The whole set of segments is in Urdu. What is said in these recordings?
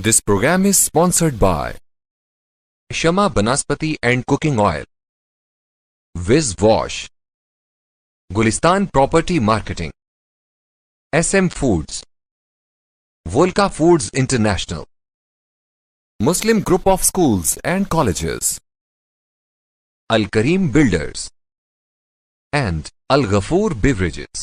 This program is sponsored by Shama Banaspati and Cooking Oil, Viz Wash, Gulistan Property Marketing, SM Foods, Volca Foods International, Muslim Group of Schools and Colleges, Al Kareem Builders, and Al Ghafoor Beverages.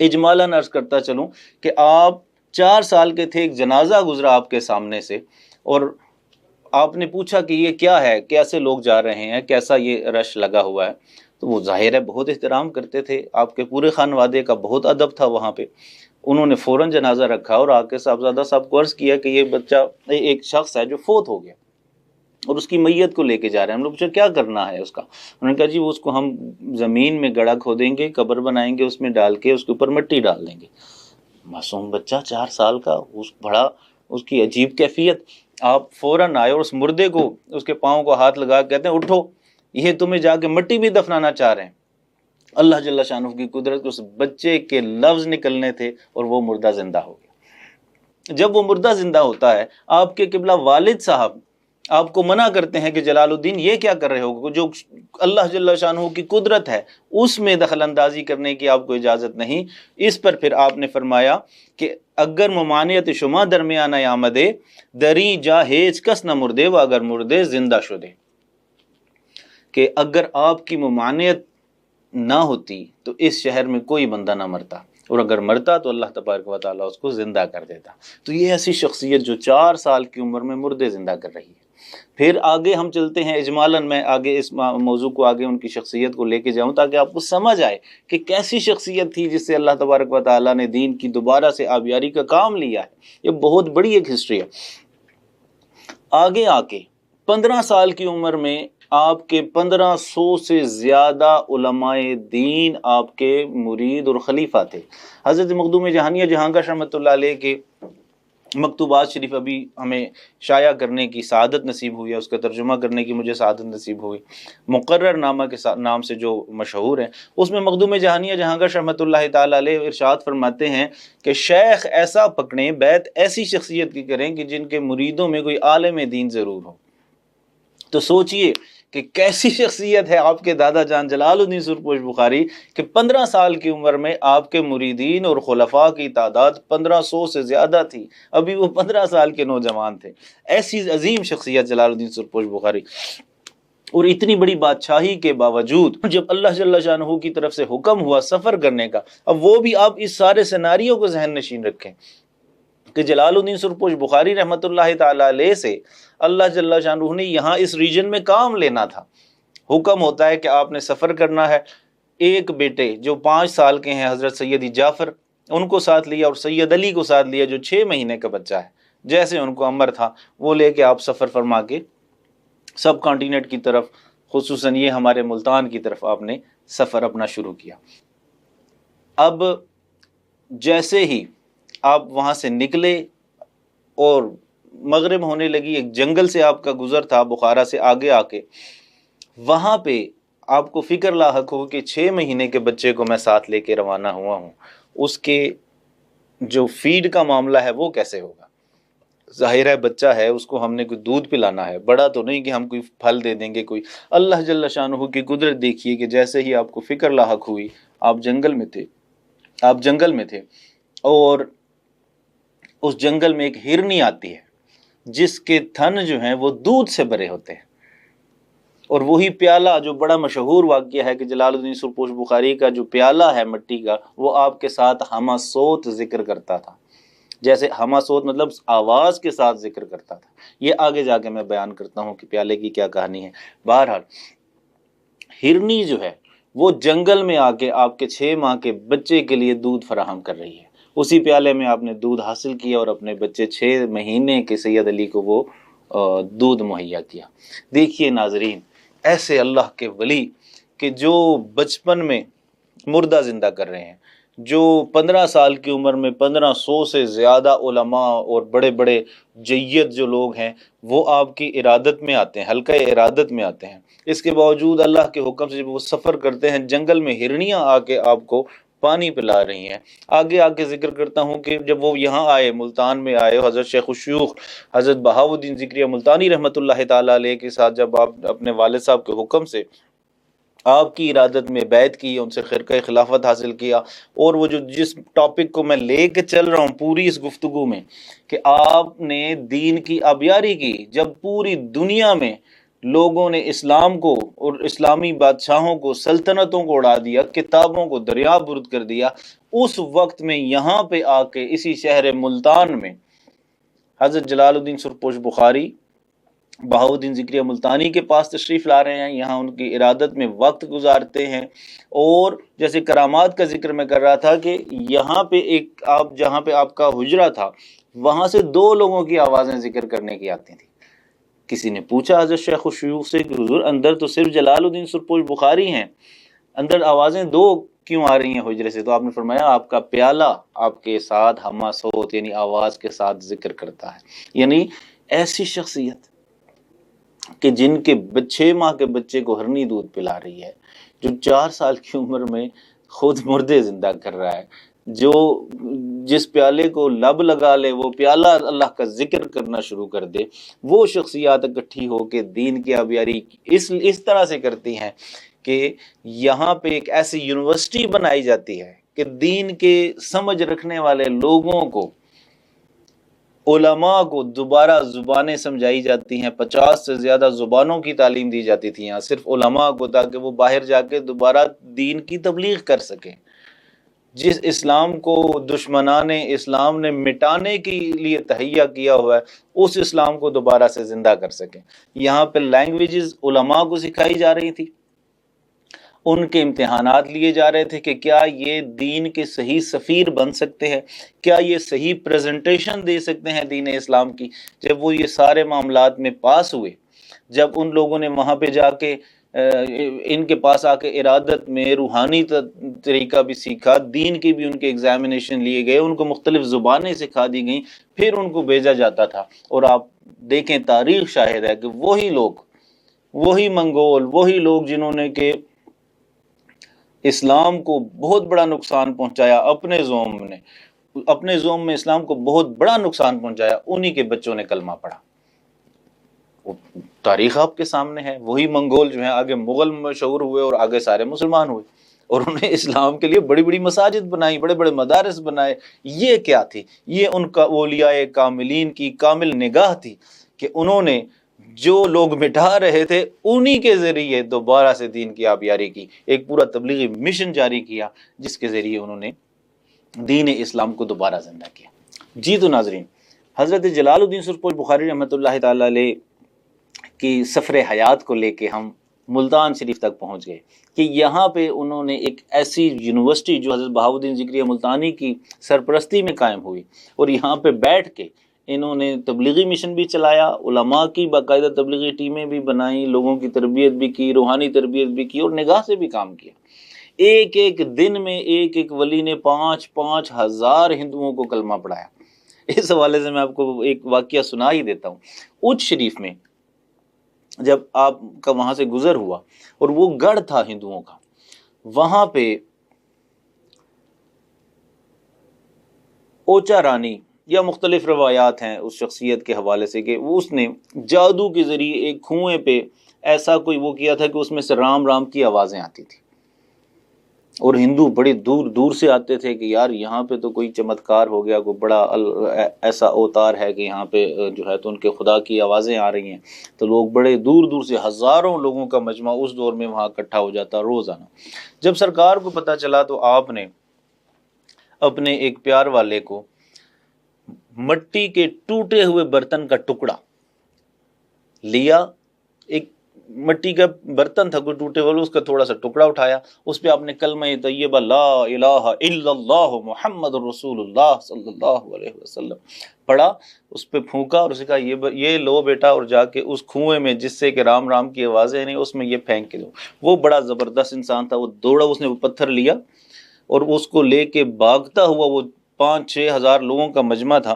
اجمالاً عرض کرتا چلوں کہ آپ 4 سال کے تھے، ایک جنازہ گزرا آپ کے سامنے سے، اور آپ نے پوچھا کہ یہ کیا ہے، کیسے لوگ جا رہے ہیں، کیسا یہ رش لگا ہوا ہے، تو وہ ظاہر ہے بہت احترام کرتے تھے، آپ کے پورے خانوادے کا بہت ادب تھا وہاں پہ. انہوں نے فوراً جنازہ رکھا اور آ کے صاحبزادہ صاحب کو عرض کیا کہ یہ بچہ، ایک شخص ہے جو فوت ہو گیا اور اس کی میت کو لے کے جا رہے ہیں. ہم لوگ پوچھا کیا کرنا ہے اس کا؟ انہوں نے کہا جی وہ اس کو ہم زمین میں گڑھا کھودیں گے، قبر بنائیں گے، اس میں ڈال کے اس کے اوپر مٹی ڈال دیں گے. معصوم بچہ 4 سال کا، اس کی عجیب کیفیت. آپ فوراً آئے اور اس مردے کو، اس کے پاؤں کو ہاتھ لگا کے کہتے ہیں اٹھو، یہ تمہیں جا کے مٹی بھی دفنانا چاہ رہے ہیں. اللہ جل شانہ کی قدرت کے اس بچے کے لفظ نکلنے تھے اور وہ مردہ زندہ ہو گیا. جب وہ مردہ زندہ ہوتا ہے، آپ کے قبلہ والد صاحب آپ کو منع کرتے ہیں کہ جلال الدین یہ کیا کر رہے ہو، جو اللہ جل شانہ کی قدرت ہے اس میں دخل اندازی کرنے کی آپ کو اجازت نہیں. اس پر پھر آپ نے فرمایا کہ اگر ممانعت شما درمیان آمدے دری جا ہیچ کس نہ مردے و اگر مردے زندہ شدے، کہ اگر آپ کی ممانعت نہ ہوتی تو اس شہر میں کوئی بندہ نہ مرتا، اور اگر مرتا تو اللہ تبارک و تعالیٰ اس کو زندہ کر دیتا. تو یہ ایسی شخصیت جو 4 سال کی عمر میں مردے زندہ کر رہی ہے. پھر آگے ہم چلتے ہیں، اجمالاً میں آگے اس موضوع کو، آگے ان کی شخصیت کو لے کے جاؤں تاکہ آپ کو سمجھ آئے کہ کیسی شخصیت تھی جس سے اللہ تبارک و تعالیٰ نے دین کی دوبارہ سے آبیاری کا کام لیا ہے. یہ بہت بڑی ایک ہسٹری ہے. آگے آ کے 15 سال کی عمر میں آپ کے 1500 سے زیادہ علماء دین آپ کے مرید اور خلیفہ تھے. حضرت مخدوم جہانیہ جہانگیر رحمۃ اللہ علیہ کے مکتوبات شریف ابھی ہمیں شائع کرنے کی سعادت نصیب ہوئی ہے، اس کا ترجمہ کرنے کی مجھے سعادت نصیب ہوئی. مقرر نامہ کے نام سے جو مشہور ہے، اس میں مخدوم جہانیہ جہانگیر رحمۃ اللہ تعالی علیہ ارشاد فرماتے ہیں کہ شیخ ایسا پکڑیں، بیعت ایسی شخصیت کی کریں کہ جن کے مریدوں میں کوئی عالم دین ضرور ہو. تو سوچئے کہ کیسی شخصیت ہے آپ کے دادا جان جلال الدین سرپوش بخاری کہ 15 سال کی عمر میں آپ کے مریدین اور خلفاء کی تعداد 1500 سے زیادہ تھی. ابھی وہ 15 سال کے نوجوان تھے. ایسی عظیم شخصیت جلال الدین سرپوش بخاری. اور اتنی بڑی بادشاہی کے باوجود جب اللہ جل شانہ کی طرف سے حکم ہوا سفر کرنے کا، اب وہ بھی آپ اس سارے سیناریو کو ذہن نشین رکھیں کہ جلال الدین سرپوش بخاری رحمۃ اللہ تعالی علیہ سے اللہ جل شانہ نے یہاں اس ریجن میں کام لینا تھا. حکم ہوتا ہے کہ آپ نے سفر کرنا ہے. ایک بیٹے جو 5 سال کے ہیں حضرت سیدی جعفر، ان کو ساتھ لیا، اور سید علی کو ساتھ لیا جو 6 مہینے کا بچہ ہے. جیسے ان کو امر تھا وہ لے کے آپ سفر فرما کے سب کانٹیننٹ کی طرف، خصوصاً یہ ہمارے ملتان کی طرف آپ نے سفر اپنا شروع کیا. اب جیسے ہی آپ وہاں سے نکلے اور مغرب ہونے لگی، ایک جنگل سے آپ کا گزر تھا بخارا سے آگے آ کے، وہاں پہ آپ کو فکر لاحق ہو کہ 6 مہینے کے بچے کو میں ساتھ لے کے روانہ ہوا ہوں، اس کے جو فیڈ کا معاملہ ہے وہ کیسے ہوگا. ظاہر ہے بچہ ہے، اس کو ہم نے کوئی دودھ پلانا ہے، بڑا تو نہیں کہ ہم کوئی پھل دے دیں گے کوئی. اللہ جل شانہ کی قدرت دیکھیے کہ جیسے ہی آپ کو فکر لاحق ہوئی، آپ جنگل میں تھے اور اس جنگل میں ایک ہرنی آتی ہے جس کے تھن جو ہیں وہ دودھ سے بھرے ہوتے ہیں، اور وہی پیالہ جو بڑا مشہور واقعہ ہے کہ جلال الدین سرپوش بخاری کا جو پیالہ ہے مٹی کا، وہ آپ کے ساتھ ہمہ صوت ذکر کرتا تھا. جیسے ہمہ صوت مطلب آواز کے ساتھ ذکر کرتا تھا. یہ آگے جا کے میں بیان کرتا ہوں کہ پیالے کی کیا کہانی ہے. بہرحال ہرنی جو ہے وہ جنگل میں آ کے آپ کے 6 ماہ کے بچے کے لیے دودھ فراہم کر رہی ہے. اسی پیالے میں آپ نے دودھ حاصل کیا اور اپنے بچے 6 مہینے کے سید علی کو وہ دودھ مہیا کیا. دیکھیے ناظرین، ایسے اللہ کے ولی کہ جو بچپن میں مردہ زندہ کر رہے ہیں، جو 15 سال کی عمر میں 1500 سے زیادہ علماء اور بڑے بڑے جید جو لوگ ہیں وہ آپ کی ارادت میں آتے ہیں، حلقہ ارادت میں آتے ہیں. اس کے باوجود اللہ کے حکم سے جب وہ سفر کرتے ہیں، جنگل میں ہرنیاں آ کے آپ کو پانی پلا رہی ہیں. آگے آ کے ذکر کرتا ہوں کہ جب وہ یہاں آئے، ملتان میں آئے، حضرت شیخ الشیوخ حضرت بہاؤالدین ذکریہ ملتانی رحمۃ اللہ تعالی علیہ کے ساتھ جب آپ اپنے والد صاحب کے حکم سے آپ کی ارادت میں بیعت کی، ان سے خرقہ خلافت حاصل کیا. اور وہ جس ٹاپک کو میں لے کے چل رہا ہوں پوری اس گفتگو میں کہ آپ نے دین کی آبیاری کی، جب پوری دنیا میں لوگوں نے اسلام کو اور اسلامی بادشاہوں کو، سلطنتوں کو اڑا دیا، کتابوں کو دریا برد کر دیا، اس وقت میں یہاں پہ آ کے اسی شہر ملتان میں حضرت جلال الدین سرپوش بخاری بہاؤالدین ذکریہ ملتانی کے پاس تشریف لا رہے ہیں، یہاں ان کی ارادت میں وقت گزارتے ہیں، اور جیسے کرامات کا ذکر میں کر رہا تھا کہ یہاں پہ ایک آپ جہاں پہ آپ کا حجرہ تھا وہاں سے 2 لوگوں کی آوازیں ذکر کرنے کی آتی تھیں۔ کسی نے پوچھا حضرت شیخ الشیوخ سے کہ حضور اندر تو صرف جلال الدین سرپوش بخاری ہیں، اندر آوازیں 2 کیوں آ رہی ہیں حجرے سے؟ تو آپ نے فرمایا آپ کا پیالہ آپ کے ساتھ ہمہ صوت یعنی آواز کے ساتھ ذکر کرتا ہے۔ یعنی ایسی شخصیت کہ جن کے 6 ماہ کے بچے کو ہرنی دودھ پلا رہی ہے، جو 4 سال کی عمر میں خود مردے زندہ کر رہا ہے، جو جس پیالے کو لب لگا لے وہ پیالہ اللہ کا ذکر کرنا شروع کر دے، وہ شخصیات اکٹھی ہو کے دین کی آبیاری اس طرح سے کرتی ہیں کہ یہاں پہ ایک ایسی یونیورسٹی بنائی جاتی ہے کہ دین کے سمجھ رکھنے والے لوگوں کو، علماء کو دوبارہ زبانیں سمجھائی جاتی ہیں۔ 50 سے زیادہ زبانوں کی تعلیم دی جاتی تھی یہاں صرف علماء کو، تاکہ وہ باہر جا کے دوبارہ دین کی تبلیغ کر سکیں۔ جس اسلام کو دشمنان اسلام نے مٹانے کے لیے تہیہ کیا ہوا ہے، اس اسلام کو دوبارہ سے زندہ کر سکیں۔ یہاں پہ لینگویجز علماء کو سکھائی جا رہی تھی، ان کے امتحانات لیے جا رہے تھے کہ کیا یہ دین کے صحیح سفیر بن سکتے ہیں، کیا یہ صحیح پریزنٹیشن دے سکتے ہیں دین اسلام کی۔ جب وہ یہ سارے معاملات میں پاس ہوئے، جب ان لوگوں نے وہاں پہ جا کے ان کے پاس آ کے ارادت میں روحانی طریقہ بھی سیکھا، دین کی بھی ان کے ایگزامینیشن لیے گئے، ان کو مختلف زبانیں سکھا دی گئیں، پھر ان کو بھیجا جاتا تھا۔ اور آپ دیکھیں تاریخ شاہد ہے کہ وہی لوگ، وہی منگول، وہی لوگ جنہوں نے کہ اسلام کو بہت بڑا نقصان پہنچایا، اپنے زوم میں اسلام کو بہت بڑا نقصان پہنچایا، انہی کے بچوں نے کلمہ پڑھا۔ تاریخ آپ کے سامنے ہے، وہی منگول جو ہیں آگے مغل مشہور ہوئے اور آگے سارے مسلمان ہوئے، اور انہوں نے اسلام کے لیے بڑی بڑی مساجد بنائی، بڑے بڑے مدارس بنائے۔ یہ کیا تھی؟ یہ ان کا اولیاء کاملین کی کامل نگاہ تھی کہ انہوں نے جو لوگ مٹا رہے تھے انہی کے ذریعے دوبارہ سے دین کی آبیاری کی، ایک پورا تبلیغی مشن جاری کیا جس کے ذریعے انہوں نے دین اسلام کو دوبارہ زندہ کیا۔ جی تو ناظرین، حضرت جلال الدین سرپوش بخاری رحمۃ اللہ تعالی علیہ کی سفر حیات کو لے کے ہم ملتان شریف تک پہنچ گئے کہ یہاں پہ انہوں نے ایک ایسی یونیورسٹی جو حضرت بہاؤالدین ذکریہ ملتانی کی سرپرستی میں قائم ہوئی، اور یہاں پہ بیٹھ کے انہوں نے تبلیغی مشن بھی چلایا، علماء کی باقاعدہ تبلیغی ٹیمیں بھی بنائیں، لوگوں کی تربیت بھی کی، روحانی تربیت بھی کی، اور نگاہ سے بھی کام کیا۔ ایک ایک دن میں ایک ایک ولی نے 5,000 ہزار ہندوؤں کو کلمہ پڑھایا۔ اس حوالے سے میں آپ کو ایک واقعہ سنا ہی دیتا ہوں۔ اودھ شریف میں جب آپ کا وہاں سے گزر ہوا، اور وہ گڑھ تھا ہندوؤں کا، وہاں پہ اوچا رانی یا مختلف روایات ہیں اس شخصیت کے حوالے سے کہ اس نے جادو کے ذریعے ایک کنویں پہ ایسا کوئی وہ کیا تھا کہ اس میں سے رام رام کی آوازیں آتی تھی، اور ہندو بڑے دور دور سے آتے تھے کہ یار یہاں پہ تو کوئی چمتکار ہو گیا، کوئی بڑا ایسا اوتار ہے کہ یہاں پہ جو ہے تو ان کے خدا کی آوازیں آ رہی ہیں۔ تو لوگ بڑے دور دور سے، ہزاروں لوگوں کا مجمع اس دور میں وہاں اکٹھا ہو جاتا روزانہ۔ جب سرکار کو پتہ چلا تو آپ نے اپنے ایک پیار والے کو مٹی کے ٹوٹے ہوئے برتن کا ٹکڑا لیا، ایک مٹی کا برتن تھا کوئی ٹوٹے والا، اس کا تھوڑا سا ٹکڑا اٹھایا، اس پہ آپ نے کلمہ طیبہ لا الہ الا اللہ محمد رسول اللہ صلی اللہ علیہ وسلم پڑھا، اس پہ پھونکا، اور اسے کہا یہ لو بیٹا، اور جا کے اس کنویں میں جس سے کہ رام رام کی آوازیں نہیں، اس میں یہ پھینک کے دو۔ وہ بڑا زبردست انسان تھا، وہ دوڑا، اس نے وہ پتھر لیا اور اس کو لے کے بھاگتا ہوا، وہ 5-6 ہزار لوگوں کا مجمع تھا،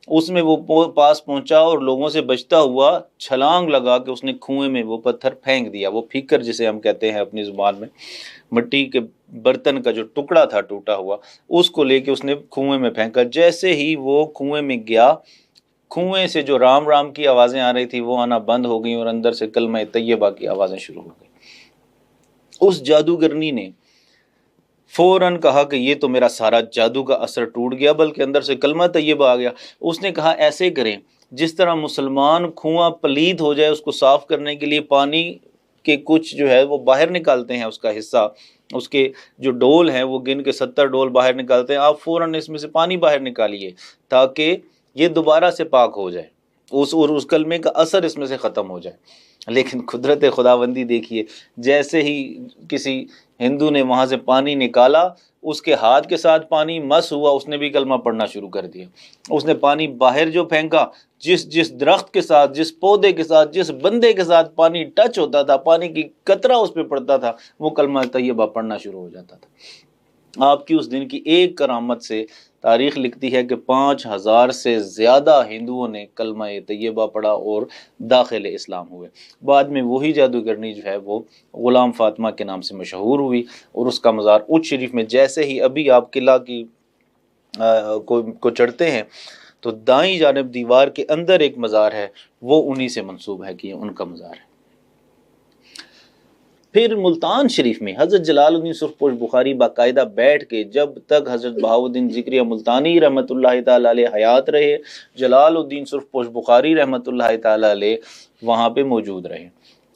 اس میں وہ پاس پہنچا اور لوگوں سے بچتا ہوا چھلانگ لگا کے اس نے کنویں میں وہ پتھر پھینک دیا۔ وہ پھیکر جسے ہم کہتے ہیں اپنی زبان میں، مٹی کے برتن کا جو ٹکڑا تھا ٹوٹا ہوا، اس کو لے کے اس نے کنویں میں پھینکا۔ جیسے ہی وہ کنویں میں گیا، کنویں سے جو رام رام کی آوازیں آ رہی تھی وہ آنا بند ہو گئیں، اور اندر سے کلمہ طیبہ کی آوازیں شروع ہو گئی۔ اس جادوگرنی نے فوراً کہا کہ یہ تو میرا سارا جادو کا اثر ٹوٹ گیا، بلکہ اندر سے کلمہ طیبہ آ گیا۔ اس نے کہا ایسے کریں، جس طرح مسلمان کنواں پلید ہو جائے اس کو صاف کرنے کے لیے پانی کے کچھ جو ہے وہ باہر نکالتے ہیں، اس کا حصہ، اس کے جو ڈول ہیں وہ گن کے 70 ڈول باہر نکالتے ہیں، آپ فوراً اس میں سے پانی باہر نکالیے تاکہ یہ دوبارہ سے پاک ہو جائے، اس کلمے کا اثر اس میں سے ختم ہو جائے۔ لیکن قدرت خداوندی دیکھیے، جیسے ہی کسی ہندو نے وہاں سے پانی نکالا، اس کے ہاتھ کے ساتھ پانی مس ہوا، اس نے بھی کلمہ پڑھنا شروع کر دیا۔ اس نے پانی باہر جو پھینکا، جس درخت کے ساتھ، جس پودے کے ساتھ، جس بندے کے ساتھ پانی ٹچ ہوتا تھا، پانی کی قطرہ اس پہ پڑتا تھا، وہ کلمہ طیبہ پڑھنا شروع ہو جاتا تھا۔ آپ کی اس دن کی ایک کرامت سے تاریخ لکھتی ہے کہ 5000 سے زیادہ ہندوؤں نے کلمہ طیبہ پڑھا اور داخل اسلام ہوئے۔ بعد میں وہی جادوگرنی جو ہے وہ غلام فاطمہ کے نام سے مشہور ہوئی، اور اس کا مزار اونچ شریف میں، جیسے ہی ابھی آپ قلعہ کی کو چڑھتے ہیں تو دائیں جانب دیوار کے اندر ایک مزار ہے، وہ انہی سے منسوب ہے کہ یہ ان کا مزار ہے۔ پھر ملتان شریف میں حضرت جلال الدین سرخپوش بخاری باقاعدہ بیٹھ کے، جب تک حضرت بہاؤالدین ذکریہ ملتانی رحمۃ اللہ تعالی علیہ حیات رہے، جلال الدین سرخپوش بخاری رحمۃ اللہ تعالی علیہ وہاں پہ موجود رہے،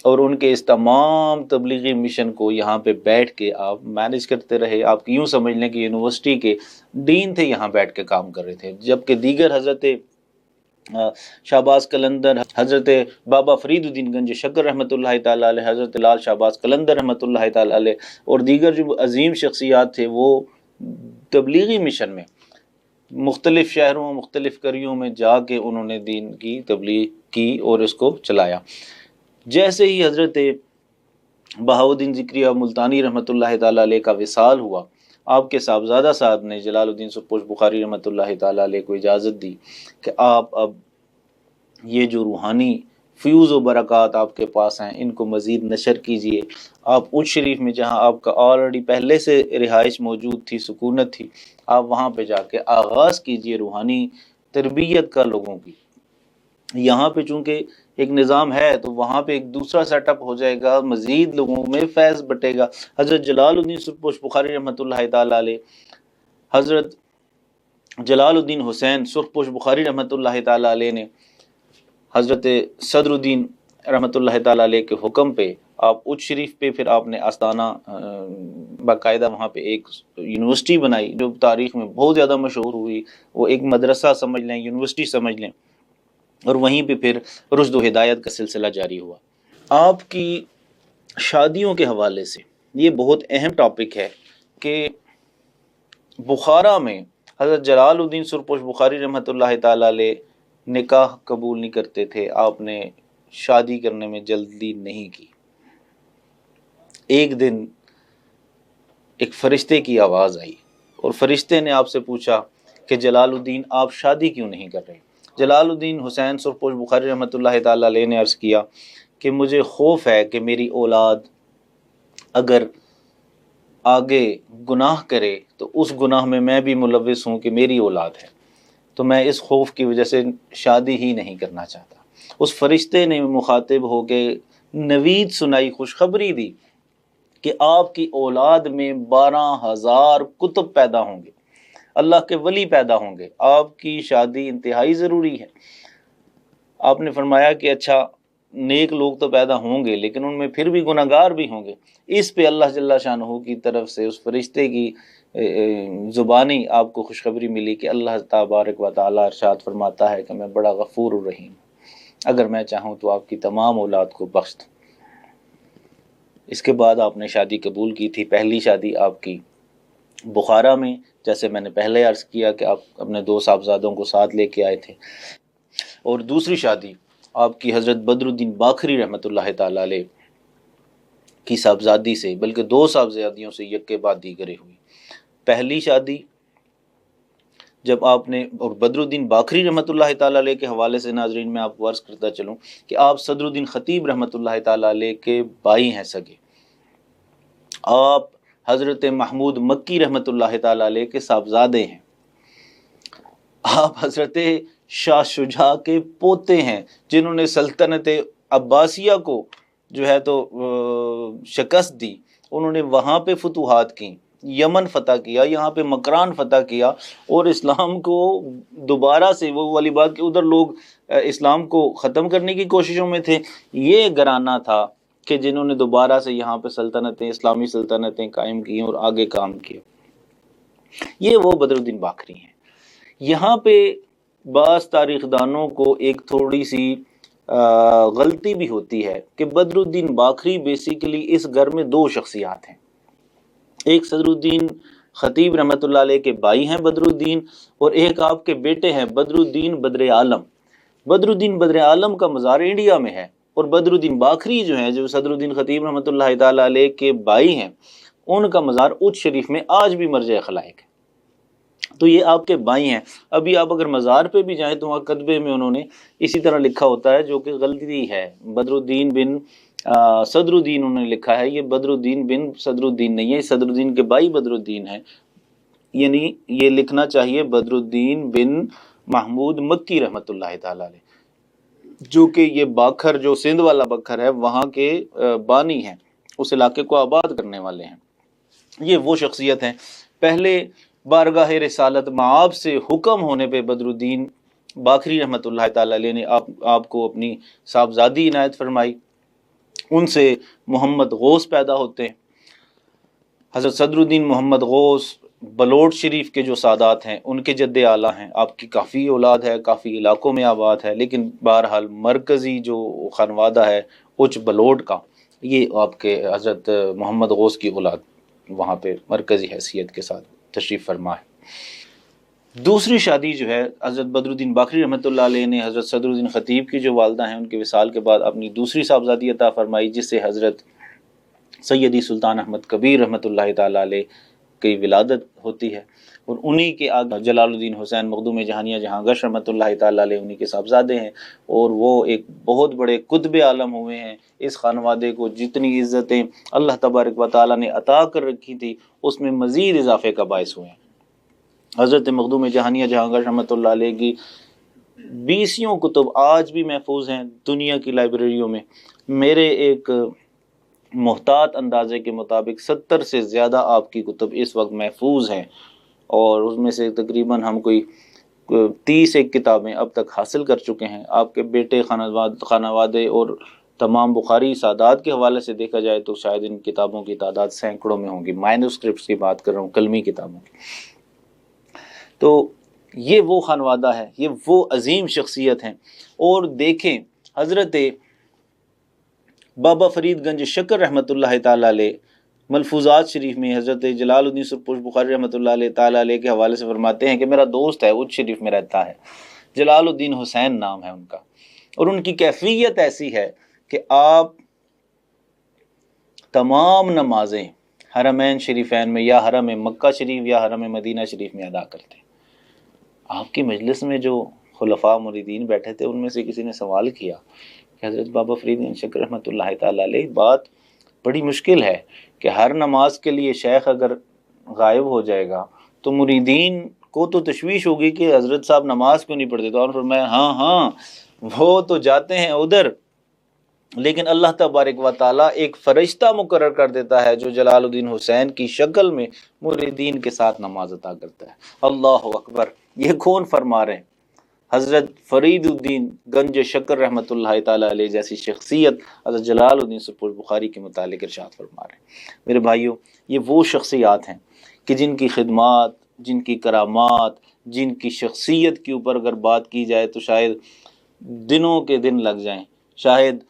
اور ان کے اس تمام تبلیغی مشن کو یہاں پہ بیٹھ کے آپ مینیج کرتے رہے۔ آپ یوں سمجھ لیں کہ یونیورسٹی کے ڈین تھے، یہاں بیٹھ کے کام کر رہے تھے، جبکہ دیگر حضرت شہباز قلندر، حضرت بابا فرید الدین گنج شکر رحمۃ اللہ تعالی علیہ، حضرت لال شہباز قلندر رحمۃ اللہ تعالی علیہ، اور دیگر جو عظیم شخصیات تھے، وہ تبلیغی مشن میں مختلف شہروں، مختلف قریوں میں جا کے انہوں نے دین کی تبلیغ کی اور اس کو چلایا۔ جیسے ہی حضرت بہاؤالدین ذکریہ ملتانی رحمۃ اللہ تعالی علیہ کا وصال ہوا، آپ کے صاحبزادہ صاحب نے جلال الدین سرخپوش بخاری رحمۃ اللہ تعالی علیہ کو اجازت دی کہ آپ اب یہ جو روحانی فیوز و برکات آپ کے پاس ہیں، ان کو مزید نشر کیجئے۔ آپ اونچ شریف میں، جہاں آپ کا آلریڈی پہلے سے رہائش موجود تھی، سکونت تھی، آپ وہاں پہ جا کے آغاز کیجئے روحانی تربیت کا لوگوں کی۔ یہاں پہ چونکہ ایک نظام ہے تو وہاں پہ ایک دوسرا سیٹ اپ ہو جائے گا، مزید لوگوں میں فیض بٹے گا۔ حضرت جلال الدین سرخپوش بخاری رحمۃ اللہ تعالی علیہ، حضرت جلال الدین حسین سرخپوش بخاری رحمۃ اللہ تعالی علیہ نے حضرت صدر الدین رحمۃ اللہ تعالی علیہ کے حکم پہ آپ اونچ شریف پہ، پھر آپ نے آستانہ باقاعدہ وہاں پہ ایک یونیورسٹی بنائی جو تاریخ میں بہت زیادہ مشہور ہوئی، وہ ایک مدرسہ سمجھ لیں، یونیورسٹی سمجھ لیں، اور وہیں پہ پھر رشد و ہدایت کا سلسلہ جاری ہوا۔ آپ کی شادیوں کے حوالے سے یہ بہت اہم ٹاپک ہے کہ بخارا میں حضرت جلال الدین سرخپوش بخاری رحمۃ اللہ تعالی علیہ نکاح قبول نہیں کرتے تھے، آپ نے شادی کرنے میں جلدی نہیں کی۔ ایک دن ایک فرشتے کی آواز آئی اور فرشتے نے آپ سے پوچھا کہ جلال الدین آپ شادی کیوں نہیں کر رہے؟ جلال الدین حسین سرخپوش بخاری رحمۃ اللہ تعالی علیہ نے عرض کیا کہ مجھے خوف ہے کہ میری اولاد اگر آگے گناہ کرے تو اس گناہ میں بھی ملوث ہوں کہ میری اولاد ہے، تو میں اس خوف کی وجہ سے شادی ہی نہیں کرنا چاہتا۔ اس فرشتے نے مخاطب ہو کے نوید سنائی، خوشخبری دی کہ آپ کی اولاد میں 12,000 کتب پیدا ہوں گے، اللہ کے ولی پیدا ہوں گے، آپ کی شادی انتہائی ضروری ہے۔ آپ نے فرمایا کہ اچھا، نیک لوگ تو پیدا ہوں گے لیکن ان میں پھر بھی گناہگار بھی ہوں گے۔ اس پہ اللہ جل شانہ کی طرف سے اس فرشتے کی زبانی آپ کو خوشخبری ملی کہ اللہ تبارک و تعالی ارشاد فرماتا ہے کہ میں بڑا غفور الرحیم ہوں، اگر میں چاہوں تو آپ کی تمام اولاد کو بخش دوں۔ اس کے بعد آپ نے شادی قبول کی تھی۔ پہلی شادی آپ کی بخارا میں، جیسے میں نے پہلے عرض کیا کہ آپ اپنے 2 صاحبزادوں کو ساتھ لے کے آئے تھے، اور دوسری شادی آپ کی حضرت بدر الدین باکھری رحمۃ اللہ تعالی علیہ کی صاحبزادی سے، بلکہ 2 صاحبزادیوں سے یک کے بعد دیگرے ہوئی۔ پہلی شادی جب آپ نے، اور بدر الدین باکھری رحمۃ اللہ تعالی علیہ کے حوالے سے ناظرین میں آپ کو عرض کرتا چلوں کہ آپ صدر الدین خطیب رحمۃ اللہ تعالی علیہ کے بھائی ہیں سگے، آپ حضرت محمود مکی رحمۃ اللہ تعالی علیہ کے صاحبزادے ہیں، آپ حضرت شاہ شجاع کے پوتے ہیں جنہوں نے سلطنت عباسیہ کو جو ہے تو شکست دی، انہوں نے وہاں پہ فتوحات کی، یمن فتح کیا، یہاں پہ مکران فتح کیا، اور اسلام کو دوبارہ سے وہ والی بات کہ ادھر لوگ اسلام کو ختم کرنے کی کوششوں میں تھے، یہ گھرانہ تھا کہ جنہوں نے دوبارہ سے یہاں پہ سلطنتیں، اسلامی سلطنتیں قائم کی اور آگے کام کیا. یہ وہ بدر الدین باکری ہیں. یہاں پہ بعض تاریخ دانوں کو ایک تھوڑی سی غلطی بھی ہوتی ہے کہ بدر الدین باکری بیسیکلی اس گھر میں دو شخصیات ہیں. ایک صدر الدین خطیب رحمۃ اللہ علیہ کے بھائی ہیں بدر الدین، اور ایک آپ کے بیٹے ہیں بدر الدین بدر عالم. بدر الدین بدر عالم کا مزار انڈیا میں ہے، اور بدر الدین باکری جو ہیں، جو صدر الدین خطیب رحمۃ اللہ تعالی علیہ کے بھائی ہیں، ان کا مزار اچ شریف میں آج بھی مرجع خلائق ہے. تو یہ آپ کے بھائی ہیں. ابھی آپ اگر مزار پہ بھی جائیں تو وہاں کتبے میں انہوں نے اسی طرح لکھا ہوتا ہے، جو کہ غلطی ہے. بدر الدین بن صدر الدین انہوں نے لکھا ہے، یہ بدر الدین بن صدر الدین نہیں ہے، صدر الدین کے بھائی بدر الدین ہے. یعنی یہ لکھنا چاہیے بدر الدین بن محمود مکی رحمۃ اللہ تعالی علیہ، جو کہ یہ باکھر، جو سندھ والا باکھر ہے، وہاں کے بانی ہیں، اس علاقے کو آباد کرنے والے ہیں. یہ وہ شخصیت ہیں. پہلے بارگاہ رسالت معاب سے حکم ہونے پہ بدر الدین باکری رحمۃ اللہ تعالی علیہ نے آپ کو اپنی صاحبزادی عنایت فرمائی. ان سے محمد غوث پیدا ہوتے ہیں. حضرت صدر الدین محمد غوث بلوٹ شریف کے جو سادات ہیں، ان کے جد اعلیٰ ہیں. آپ کی کافی اولاد ہے، کافی علاقوں میں آباد ہے، لیکن بہرحال مرکزی جو خانوادہ ہے اچ بلوٹ کا، یہ آپ کے حضرت محمد غوث کی اولاد وہاں پہ مرکزی حیثیت کے ساتھ تشریف فرما ہے. دوسری شادی جو ہے حضرت بدر الدین باکری رحمۃ اللہ علیہ نے حضرت صدر الدین خطیب کی جو والدہ ہیں، ان کے وصال کے بعد اپنی دوسری صاحبزادی عطا فرمائی، جس سے حضرت سیدی سلطان احمد کبیر رحمۃ اللہ تعالی علیہ کی ولادت ہوتی ہے. اور انہی کے آگے جلال الدین حسین مخدوم جہانیہ جہاں گش رحمۃ اللہ تعالی علیہ انہی کے صاحبزادے ہیں، اور وہ ایک بہت بڑے قطب عالم ہوئے ہیں. اس خانوادے کو جتنی عزتیں اللہ تبارک و تعالی نے عطا کر رکھی تھی، اس میں مزید اضافے کا باعث ہوئے ہیں. حضرت مخدوم جہانیہ جہاں گش رحمۃ اللہ علیہ کی 20 کتب آج بھی محفوظ ہیں دنیا کی لائبریریوں میں. میرے ایک محتاط اندازے کے مطابق 70 سے زیادہ آپ کی کتب اس وقت محفوظ ہیں، اور اس میں سے تقریباً ہم کوئی 30 ایک کتابیں اب تک حاصل کر چکے ہیں. آپ کے بیٹے خانوادے اور تمام بخاری سادات کے حوالے سے دیکھا جائے تو شاید ان کتابوں کی تعداد سینکڑوں میں ہوں گی. مینوسکرپٹس کی بات کر رہا ہوں، کلمی کتابوں کی. تو یہ وہ خانوادہ ہے، یہ وہ عظیم شخصیت ہیں. اور دیکھیں حضرت بابا فرید گنج شکر رحمۃ اللہ تعالی علیہ ملفوظات شریف میں حضرت جلال الدین سرپوش بخاری رحمۃ اللہ علیہ تعالی علیہ کے حوالے سے فرماتے ہیں کہ میرا دوست ہے، اچ شریف میں رہتا ہے، جلال الدین حسین نام ہے ان کا، اور ان کی کیفیت ایسی ہے کہ آپ تمام نمازیں حرمین شریفین میں یا حرم مکہ شریف یا حرم مدینہ شریف میں ادا کرتے ہیں. آپ کی مجلس میں جو خلفاء مریدین بیٹھے تھے، ان میں سے کسی نے سوال کیا کہ حضرت بابا فرید گنج شکر رحمۃ اللہ تعالی علیہ، بات بڑی مشکل ہے کہ ہر نماز کے لیے شیخ اگر غائب ہو جائے گا تو مریدین کو تو تشویش ہوگی کہ حضرت صاحب نماز کیوں نہیں پڑھتے. تو اور فرمایا ہاں وہ تو جاتے ہیں ادھر، لیکن اللہ تبارک و تعالیٰ ایک فرشتہ مقرر کر دیتا ہے جو جلال الدین حسین کی شکل میں مریدین کے ساتھ نماز عطا کرتا ہے. اللہ اکبر! یہ کون فرما رہے ہیں؟ حضرت فرید الدین گنج شکر رحمۃ اللہ تعالی علیہ جیسی شخصیت حضرت جلال الدین سرپوش بخاری کے متعلق ارشاد فرما رہے ہیں. میرے بھائیوں، یہ وہ شخصیات ہیں کہ جن کی خدمات، جن کی کرامات، جن کی شخصیت کے اوپر اگر بات کی جائے تو شاید دنوں کے دن لگ جائیں، شاید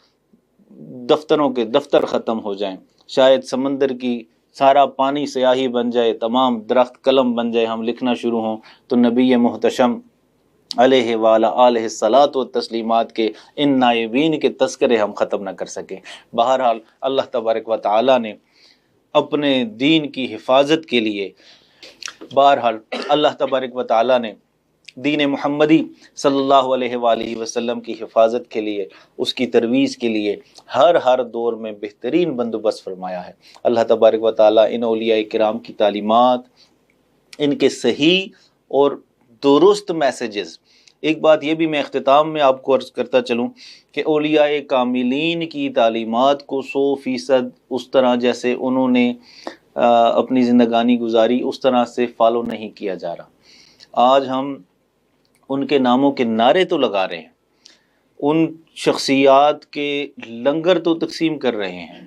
دفتروں کے دفتر ختم ہو جائیں، شاید سمندر کی سارا پانی سیاہی بن جائے، تمام درخت قلم بن جائے، ہم لکھنا شروع ہوں تو نبی محتشم علیہ وعلی آلہ الصلاۃ والتسلیمات کے ان نائبین کے تذکرے ہم ختم نہ کر سکیں. بہرحال اللہ تبارک و تعالی نے اپنے دین کی حفاظت کے لیے، بہرحال اللہ تبارک و تعالی نے دین محمدی صلی اللہ علیہ وآلہ وسلم کی حفاظت کے لیے، اس کی ترویج کے لیے ہر دور میں بہترین بندوبست فرمایا ہے. اللہ تبارک و تعالیٰ ان اولیاء کرام کی تعلیمات، ان کے صحیح اور درست میسیجز. ایک بات یہ بھی میں اختتام میں آپ کو عرض کرتا چلوں کہ اولیاء کاملین کی تعلیمات کو 100% اس طرح جیسے انہوں نے اپنی زندگانی گزاری اس طرح سے فالو نہیں کیا جا رہا۔ آج ہم ان کے ناموں کے نعرے تو لگا رہے ہیں، ان شخصیات کے لنگر تو تقسیم کر رہے ہیں،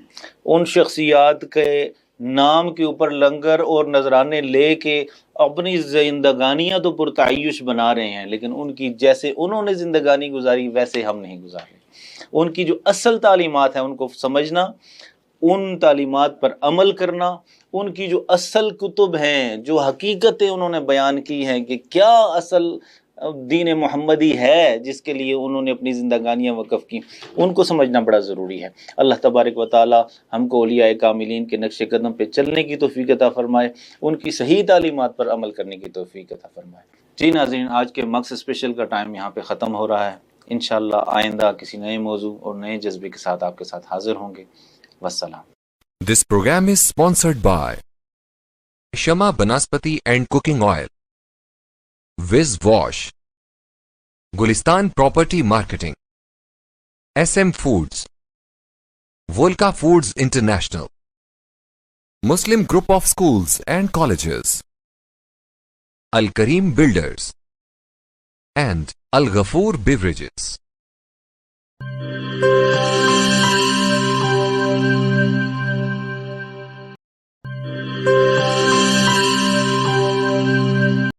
ان شخصیات کے نام کے اوپر لنگر اور نذرانے لے کے اپنی زندگانیاں تو پرتعیش بنا رہے ہیں، لیکن ان کی جیسے انہوں نے زندگانی گزاری ویسے ہم نہیں گزارے۔ ان کی جو اصل تعلیمات ہیں ان کو سمجھنا، ان تعلیمات پر عمل کرنا، ان کی جو اصل کتب ہیں، جو حقیقتیں انہوں نے بیان کی ہیں کہ کیا اصل دین محمدی ہے جس کے لیے انہوں نے اپنی زندگانیاں وقف کی، ان کو سمجھنا بڑا ضروری ہے۔ اللہ تبارک و تعالی ہم کو اولیاء کاملین کے نقش قدم پہ چلنے کی توفیق عطا فرمائے، ان کی صحیح تعلیمات پر عمل کرنے کی توفیق عطا فرمائے۔ جی ناظرین، آج کے مکس اسپیشل کا ٹائم یہاں پہ ختم ہو رہا ہے۔ انشاءاللہ آئندہ کسی نئے موضوع اور نئے جذبے کے ساتھ آپ کے ساتھ حاضر ہوں گے۔ والسلام۔ This program is sponsored by Shama Banaspati and Cooking Oil, Viz Wash, Gulistan Property Marketing, SM Foods, Volca Foods International, Muslim Group of Schools and Colleges, Al Kareem Builders, and Al Ghafoor Beverages.